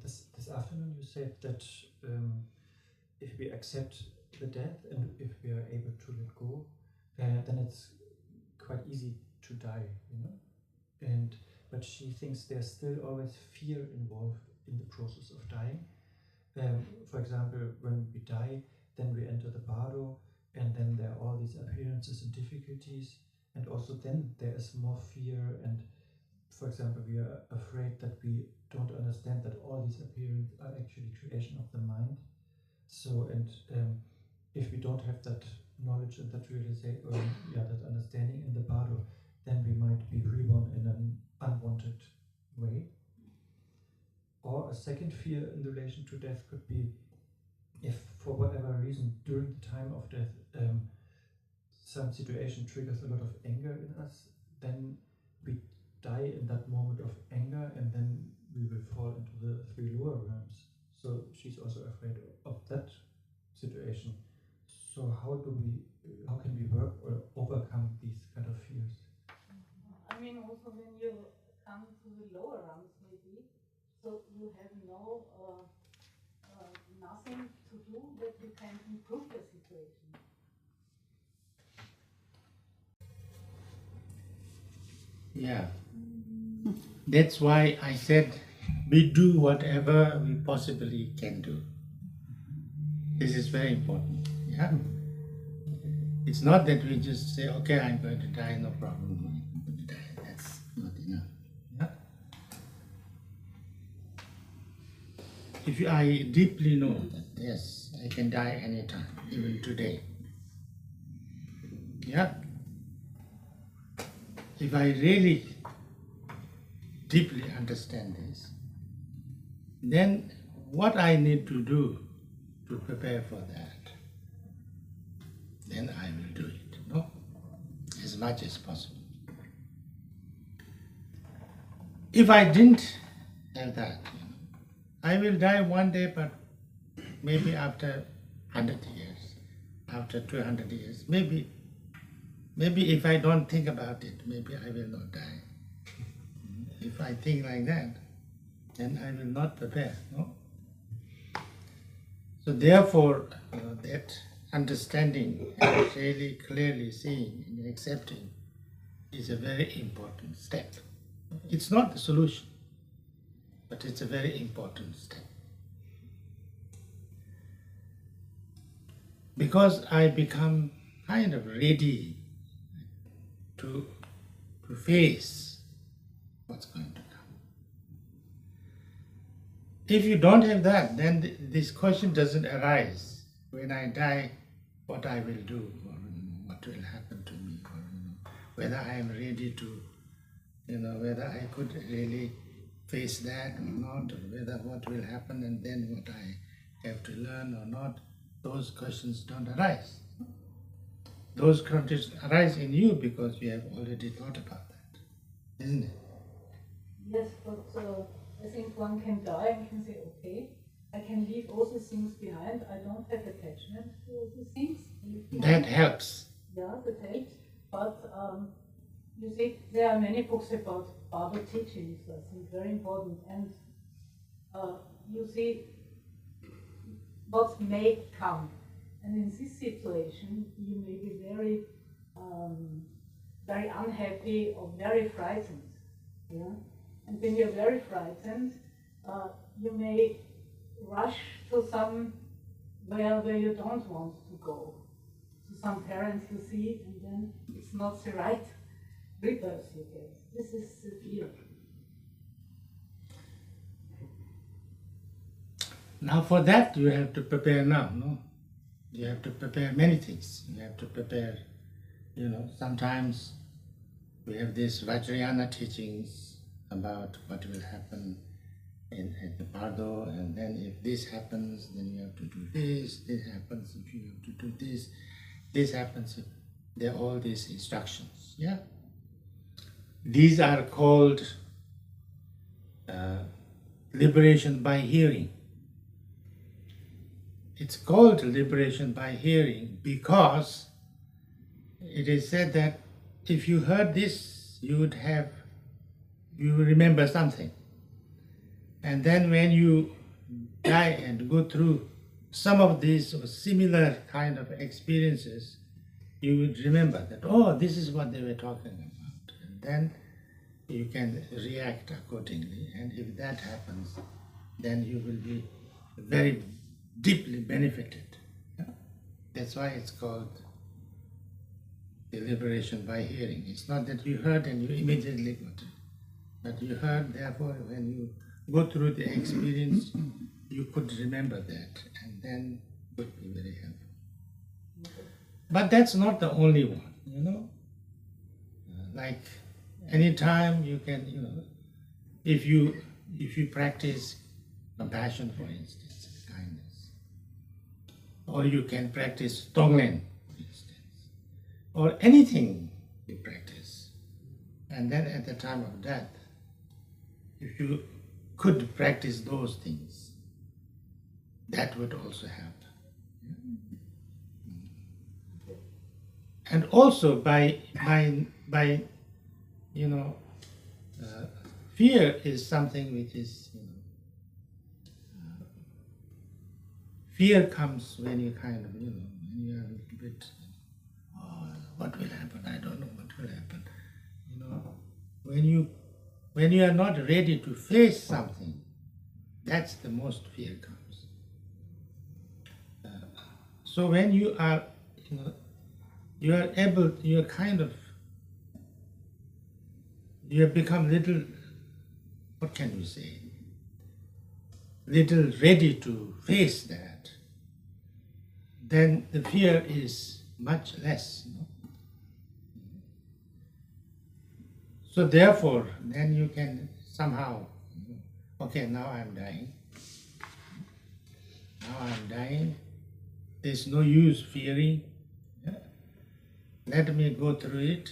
this afternoon you said that if we accept the death and if we are able to let go, then it's quite easy to die, but she thinks there's still always fear involved in the process of dying. For example, when we die, then we enter the bardo, and then there are all these appearances and difficulties, and also then there is more fear, and for example, we are afraid that we don't understand that all these appearances are actually creation of the mind. So, and if we don't have that knowledge and that realization, that understanding in the bardo, then we might be reborn in an unwanted way. Or a second fear in relation to death could be if, for whatever reason, during the time of death, some situation triggers a lot of anger in us, then we die in that moment of anger, and then we will fall into the three lower realms. So she's also afraid of that situation. So how can we work or overcome these kind of fears? I mean, also when you come to the lower realms, maybe, so you have nothing to do that you can improve the situation. Yeah. That's why I said we do whatever we possibly can do. This is very important. Yeah. It's not that we just say, okay, I'm going to die, no problem, I'm going to die. That's not enough. Yeah. If I deeply know that, yes, I can die anytime, even today. Yeah. If I really deeply understand this, then what I need to do to prepare for that, then I will do it, as much as possible. If I didn't have that, I will die one day, but maybe after 100 years, after 200 years, maybe if I don't think about it, maybe I will not die. If I think like that, then I will not prepare, So therefore, that understanding and really clearly seeing and accepting is a very important step. It's not the solution, but it's a very important step. Because I become kind of ready to face what's going to come. If you don't have that, then this question doesn't arise. When I die, what I will do, or what will happen to me, or whether I am ready to, whether I could really face that or not, or whether what will happen and then what I have to learn or not. Those questions don't arise. Those questions arise in you because you have already thought about that, isn't it? Yes, but I think one can die and can say, okay, I can leave all these things behind. I don't have attachment to all these things. That helps. Yeah, that helps. But you see, there are many books about Bible teachings, I think, very important. And you see what may come. And in this situation, you may be very, very unhappy or very frightened. Yeah? And when you're very frightened, you may rush to somewhere where you don't want to go. To some parents you see, and then it's not the right rebirth you get. This is the fear. Now for that you have to prepare now, You have to prepare many things. You have to prepare, sometimes we have these Vajrayana teachings about what will happen at the bardo, and then if this happens, then you have to do this happens if you have to do this happens if there are all these instructions, yeah? These are called liberation by hearing. It's called liberation by hearing because it is said that if you heard this, you will remember something. And then when you die and go through some of these or similar kind of experiences, you would remember that, oh, this is what they were talking about. And then you can react accordingly. And if that happens, then you will be very deeply benefited. Yeah? That's why it's called deliberation by hearing. It's not that you heard and you immediately got it. But you heard, therefore, when you go through the experience, you could remember that, and then it would be very helpful. But that's not the only one, you know. Like anytime you can, you know, if you practice compassion, for instance, kindness, or you can practice tonglen, for instance, or anything you practice, and then at the time of death, if you could practice those things, that would also help. And also by you know, fear is something which is, you know, fear comes when you kind of, you know, when you are a little bit, oh, what will happen? I don't know what will happen. You know, when you are not ready to face something, that's the most fear comes. So when you are, you know, you are able, you are kind of, you have become little, what can you say, little ready to face that, then the fear is much less. You know? So therefore, then you can somehow, you know, okay, now I'm dying. Now I'm dying. There's no use fearing. Yeah? Let me go through it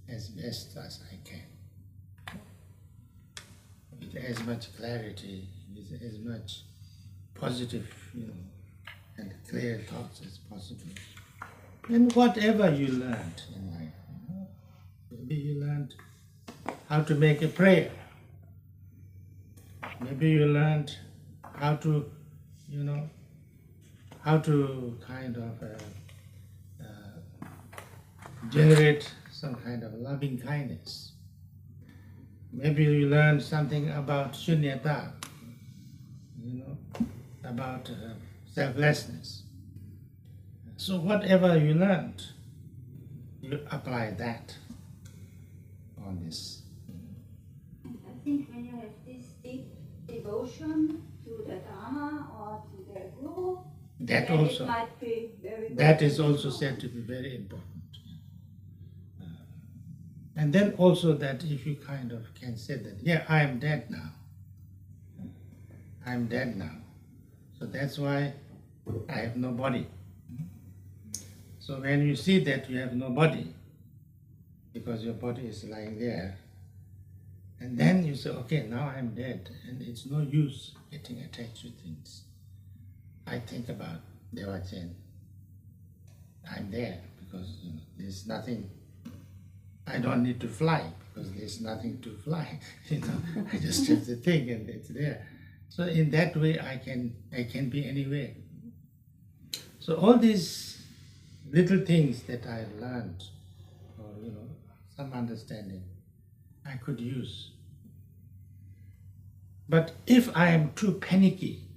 as best as I can. With as much clarity, with as much positive, you know, and clear thoughts as possible. And whatever you learned in life, you know, maybe you learned how to make a prayer. Maybe you learned how to, you know, how to kind of generate some kind of loving kindness. Maybe you learned something about shunyata, you know, about selflessness. So whatever you learned, you apply that on this. I think when you have this deep devotion to the Dharma or to the Guru, that then also, it might be very good. that is also said to be very important. And then also that if you kind of can say that, yeah, I am dead now. I am dead now. So that's why I have no body. So when you see that you have no body, because your body is lying there, and then you say, okay, now I'm dead, and it's no use getting attached to things. I think about Devachen. I'm there because, you know, there's nothing. I don't need to fly because there's nothing to fly. You know, I just have the thing and it's there. So in that way, I can be anywhere. So all these little things that I learned, or you know, some understanding, I could use. But if I am too panicky,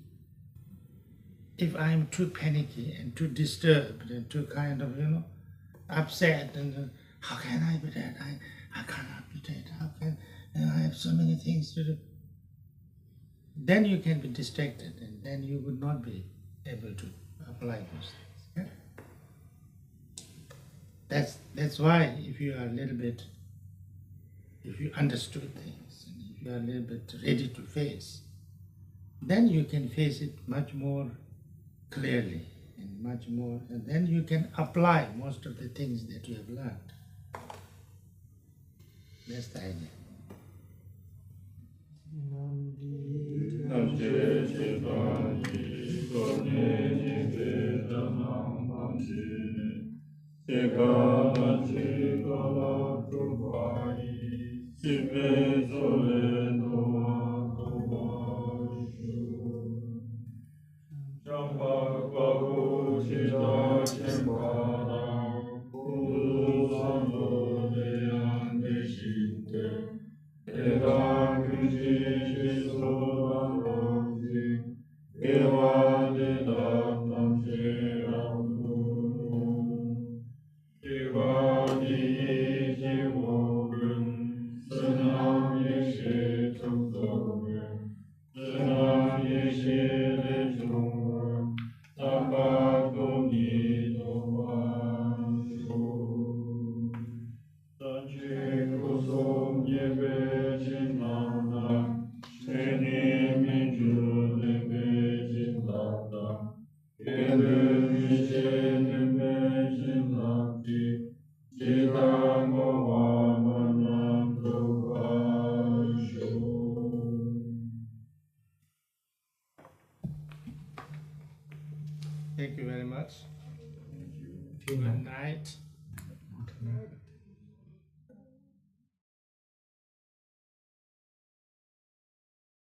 and too disturbed and too kind of, you know, upset and how can I be that? I cannot be that. How can, I have so many things to do. Then you can be distracted and then you would not be able to apply those things. Yeah? That's why if you are a little bit, if you understood things, and if you are a little bit ready to face, then you can face it much more clearly and much more, and then you can apply most of the things that you have learned. That's the idea. Thank you very much. Vielen Good Dank. night.